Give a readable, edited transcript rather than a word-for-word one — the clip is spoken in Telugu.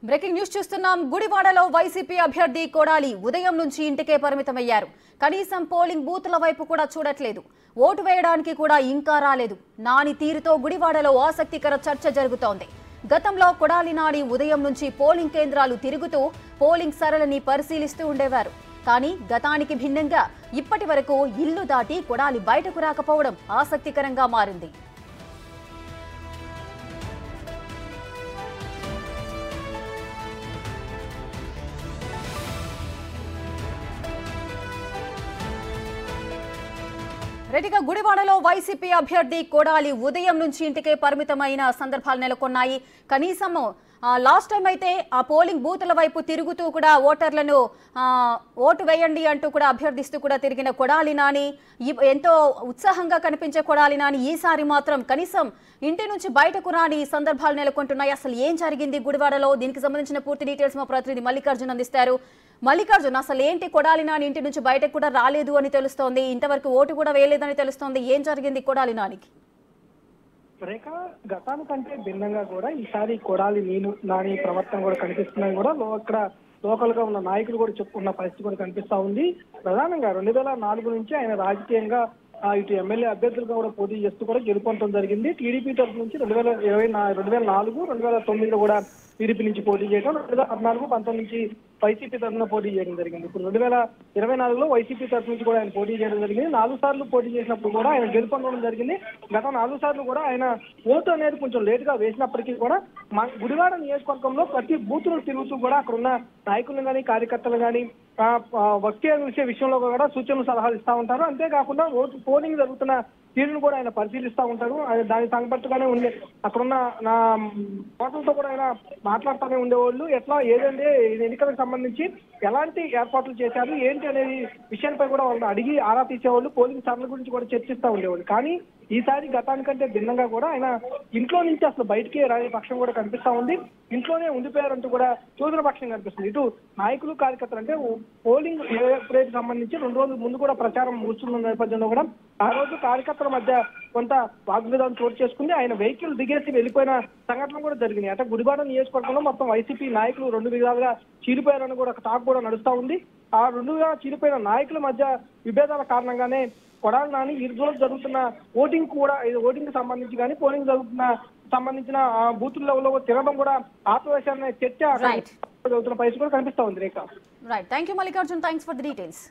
బ్రేకింగ్ న్యూస్ చూస్తున్నాం. గుడివాడలో వైసీపీ అభ్యర్థి కొడాలి ఉదయం నుంచి ఇంటికే పరిమితమయ్యారు. కనీసం పోలింగ్ బూత్ల వైపు కూడా చూడట్లేదు. ఓటు వేయడానికి కూడా ఇంకా రాలేదు. నాని తీరుతో గుడివాడలో ఆసక్తికర చర్చ జరుగుతోంది. గతంలో కొడాలి నాని ఉదయం నుంచి పోలింగ్ కేంద్రాలు తిరుగుతూ పోలింగ్ సరళిని పరిశీలిస్తూ ఉండేవారు. కానీ గతానికి భిన్నంగా ఇప్పటి వరకు ఇల్లు దాటి కొడాలి బయటకు రాకపోవడం ఆసక్తికరంగా మారింది. రెడ్డిగా గుడివాడలో వైసీపీ అభ్యర్థి కొడాలి ఉదయం నుంచి ఇంటికే పరిమితమైన సందర్భాలు నెలకొన్నాయి. కనీసం లాస్ట్ టైం అయితే ఆ పోలింగ్ బూతుల వైపు తిరుగుతూ కూడా ఓటర్లను ఓటు వేయండి అంటూ కూడా అభ్యర్థిస్తూ కూడా తిరిగిన కొడాలి నాని, ఎంతో ఉత్సాహంగా కనిపించే కొడాలి నాని ఈసారి మాత్రం కనీసం ఇంటి నుంచి బయటకు రాని సందర్భాలు నెలకొంటున్నాయి. అసలు ఏం జరిగింది గుడివాడలో? దీనికి సంబంధించిన పూర్తి డీటెయిల్స్ మా ప్రతినిధి మల్లికార్జున్ అందిస్తారు. మల్లికార్జున్, అసలు ఏంటి కొడాలి నాని ఇంటి నుంచి బయటకు కూడా రాలేదు అని తెలుస్తోంది, ఇంతవరకు ఓటు కూడా వేయలేదని తెలుస్తోంది. ఏం జరిగింది కొడాలి నానికి? రేఖ, గతానికంటే భిన్నంగా కూడా ఈసారి కొడాలి నాని ప్రవర్తన కూడా కనిపిస్తుందని కూడా ఇక్కడ లోకల్ గా ఉన్న నాయకులు కూడా చెప్పుకున్న పరిస్థితి కూడా కనిపిస్తా ఉంది. ప్రధానంగా 2004 నుంచి ఆయన రాజకీయంగా ఇటు ఎమ్మెల్యే అభ్యర్థులుగా కూడా పోటీ చేస్తూ కూడా గెలుపొందడం జరిగింది. టీడీపీ తరఫు నుంచి 2004, 2009లో కూడా టీడీపీ నుంచి పోటీ చేయడం, 2014, 19 నుంచి వైసీపీ తరఫున పోటీ చేయడం జరిగింది. ఇప్పుడు 2024లో వైసీపీ తరఫు నుంచి కూడా ఆయన పోటీ చేయడం జరిగింది. 4 సార్లు పోటీ చేసినప్పుడు కూడా ఆయన గెలుపొందడం జరిగింది. గత 4 సార్లు కూడా ఆయన ఓటు అనేది కొంచెం లేట్ గా వేసినప్పటికీ కూడా గుడివాడ నియోజకవర్గంలో ప్రతి బూతులు తిరుగుతూ కూడా అక్కడ ఉన్న నాయకులను కానీ కార్యకర్తలు కానీ వ్యక్తి విషయంలో కూడా సూచనలు సలహాలు ఇస్తా ఉంటారు. అంతేకాకుండా పోలింగ్ జరుగుతున్న తీరును కూడా ఆయన పరిశీలిస్తూ ఉంటారు. దానికి సంపట్టుగానే ఉండే అక్కడున్న నా ఓటర్లతో కూడా ఆయన మాట్లాడుతూనే ఉండేవాళ్ళు. ఎట్లా ఏదంటే ఎన్నికలకు సంబంధించి ఎలాంటి ఏర్పాట్లు చేశారు ఏంటి అనేది విషయంపై కూడా వాళ్ళని అడిగి ఆరా తీసేవాళ్ళు. పోలింగ్ సరళ గురించి కూడా చర్చిస్తూ ఉండేవాళ్ళు. కానీ ఈసారి గతానికంటే భిన్నంగా కూడా ఆయన ఇంట్లో నుంచి అసలు బయటికి రాని పక్షం కూడా కనిపిస్తా ఉంది. ఇంట్లోనే ఉండిపోయారంటూ కూడా చూసిన పక్షం కనిపిస్తుంది. ఇటు నాయకులు కార్యకర్తలు అంటే పోలింగ్ ఎప్పుడైతే సంబంధించి 2 రోజుల ముందు కూడా ప్రచారం ముగుస్తున్న నేపథ్యంలో కూడా ఆ రోజు కార్యకర్తల మధ్య కొంత వాగ్వివాదం చోటు చేసుకుంది. ఆయన వెహికల్ దిగేసి వెళ్ళిపోయిన సంఘటన కూడా జరిగింది. అంటే గుడివాడ నియోజకవర్గంలో మొత్తం వైసీపీ నాయకులు 2 విధాలుగా చీలిపోయారని కూడా ఒక టాక్ కూడా నడుస్తా ఉంది. ఆ 2 చీలిపోయిన నాయకుల మధ్య విభేదాల కారణంగానే కొడాలి నాని ఈ రోజు జరుగుతున్న ఓటింగ్ సంబంధించి కానీ పోలింగ్ సంబంధించిన బూతుల లెవెల్లో తిరగడం కూడా ఆత్మవేశాన్ని చర్చ జరుగుతున్న పరిస్థితి కూడా కనిపిస్తా ఉంది. Rekha, right, thank you Mallikarjun, thanks for the details.